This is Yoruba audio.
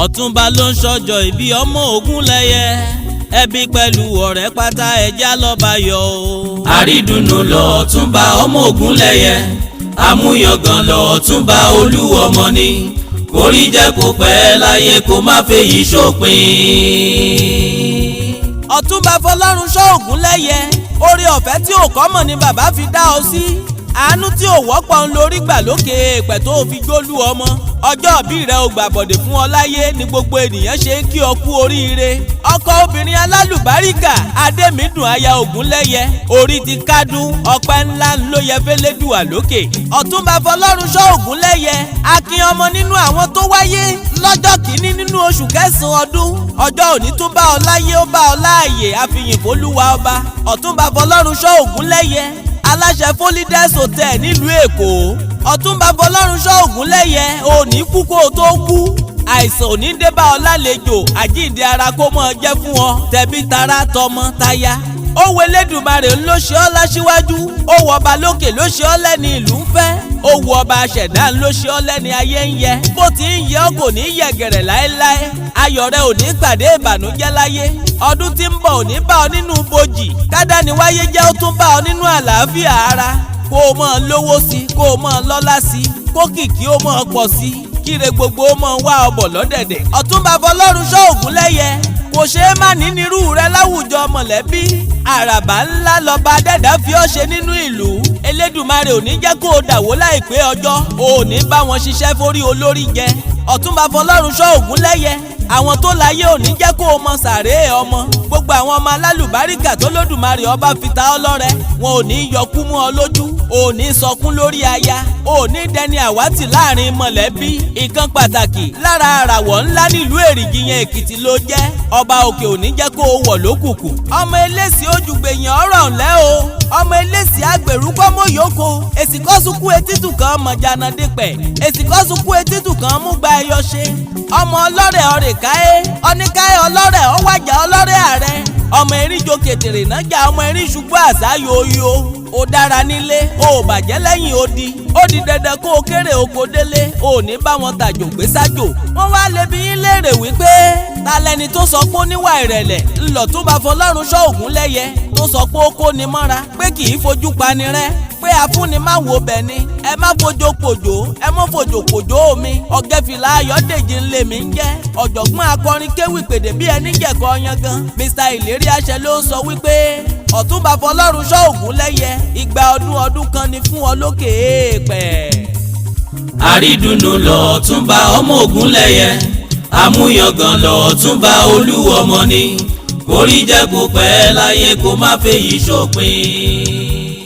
Ọ̀túnba ló ń ṣọjọ́ ìbí ọmọ Ogunleye, ẹbí pẹ̀lú ọ̀rẹ́ pátá ẹja lọ́ba yọ o. àrídùnnú lọ Ọ̀túnba ọmọ Ogunleye, àmúyangàn lọ Ọ̀túnba olú ọmọ ni, kórí jẹ́ kó pẹ́ láyé kó má fèyí ṣòpin. Ọ̀túnba Folorunso Ogunleye, oore ọ̀fẹ́ tí ò kọ́mọ̀ ni bàbá fi dá ọ sí, àánú tí ò wọ́pọ̀ ń lórí gbà lókè èèpẹ̀ tó fi jólú ọmọ. Ọjọ́ ìbí rẹ ò gbàbọ̀dè fún ọ láyé ni gbogbo ènìyàn ṣe ń kí ọ kú oríire. Ọkọ obìnrin alálùbáríkà Adémídùn aya Ògúnlẹ́yẹ, orí ti kádùn ọpẹ́ ńlá ló yẹ fẹ́lẹ́dùà lókè. Ọ̀túnba Folorunso Ogunleye, akin ọmọ nínú àwọn tó wáyé lọ́jọ́ kìíní nínú oṣù kẹsàn-án ọdún. Ọjọ́ òní tún bá ọ láyé ó bá ọ láàyè, àfihàn fólúwa ọba. Ọ̀túnba Folorunso Ogunleye, aláṣẹ Folides Hotel nílùú Èkó. Ọ̀túnba Folorunso Ogunleye, òní kú kó o tó kú, àìsàn òní dé bá ọ lálejò, àjíǹde ara kó mọ́ ọ jẹ́ fún ọ, tẹbí tará tọmọ táyà. Ó wo Elédùmarè ló ṣe ọ́ láṣíwájú, ó wọ ọba lókè ló ṣe ọ́ lẹ́ni ìlú ń fẹ́, ó wo ọba aṣẹ̀dá ló ṣe ọ́ lẹ́ni ayé ń yẹ. Bó ti ń yẹ ọ́ kò ní yẹ̀gẹ̀rẹ̀ láéláé, ayọ̀ rẹ ò ní pàdé ìbànújẹ́ láyé. Ọdún tí ń bọ̀ ò ní bá ọ nínú bojì, kádàní wáyé jẹ́ ó tún bá ọ nínú àlàáfíà ara. Kó o mọ̀ lówó sí, kó o mọ̀ lọ́lá sí, kó kìkì ó mọ̀ pọ̀ sí, kíre gbogbo ó mọ̀ wá ọbọ̀ lọ́dẹ̀dẹ̀. Ọ̀túnba Folorunso Ogunleye, kò ṣeé má ní nírú rẹ láwùjọ mọ̀lẹ́bí. Àràbà ńlá lọ́ba dẹ́dá fi ọ́ ṣe nínú ìlú. Elédùmarè ò ní jẹ́ kó o dàwó láìpẹ́ ọjọ́, ò ní bá wọn ṣiṣẹ́ forí olórí jẹ. Ọ̀túnba Folorunso Ogunleye, àwọn tó láyé ò ní jẹ́ kó o mọ sàréè ọmọ. Gbogbo àwọn ọmọ alálùbáríkà tó lódùmarè ọba fi ta ọ́ lọ́rẹ, wọn ò ní yọkú mú ọ lójú, ò ní sọkún lórí aya, ò ní dẹni àwátì láàrin mọ̀lẹ́bí. Ìkan pàtàkì lára àràwọ̀ ńlá nílùú Èrìgì yẹn Èkìtì ló jẹ́, ọba òkè ò ní jẹ́ kó o wọ̀ lókùnkùn. Ọmọ eléṣì ojúgbèyàn ọ̀rọ̀ ńlẹ́ o, ọmọ eléṣì agbèrú kọ́mọ yòókò, èsì kọ́sùkú etítù kan mọ̀jànà dípẹ̀, èsì kọ́sùkú etítù kan mú gba ẹyọ ṣe. Ọmọ ọlọ́rẹ̀ ọ̀rẹ̀ káyé, ọ̀nìkáyé ọlọ́rẹ̀ ọwájà ọlọ́rẹ̀ ààrẹ. Ọmọ erin jo kètèrè náà jà, ọmọ erin ṣubú àṣà yòóyò. Ó dára nílé, ó bàjẹ́ lẹ́yìn odi, ó di dandan kó o kéré oko délé, ó ní bá wọn tàjò gbé sájò. Wọ́n wá lè bi yín léèrè wípé ta lẹni tó sọ pé ó níwà ìrẹ̀lẹ̀ ńlọ̀túnba Folorunso Ogunleye, tó sọ pé ó kó ni mọ́ra, pé kì í fojú pani rẹ́, pé afúnni má wo bẹ̀ ni, ẹ má fojo pòjò, ẹ má fojo pòjò omi. Ọ̀gẹ́fìlà Ayọ̀dèjì ńlẹ̀ mi ń jẹ́ ọ̀jọ̀gbọ́n akọrin kéwì pèdè bí ẹni jẹ̀kọ́ yangan. Mr. Ìlérí Àṣẹ ló sọ wípé Ọ̀túnba Folorunso Ogunleye, ìgbà ọdún kan ni fún ọ lókè èèpẹ̀. àrídùnnú lọ Ọ̀túnba ọmọ Ogunleye, àmúyangàn lọ Ọ̀túnba olú ọmọ ni, kórí jẹ́ kó pẹ́ láyé kó má fèyí ṣòpin.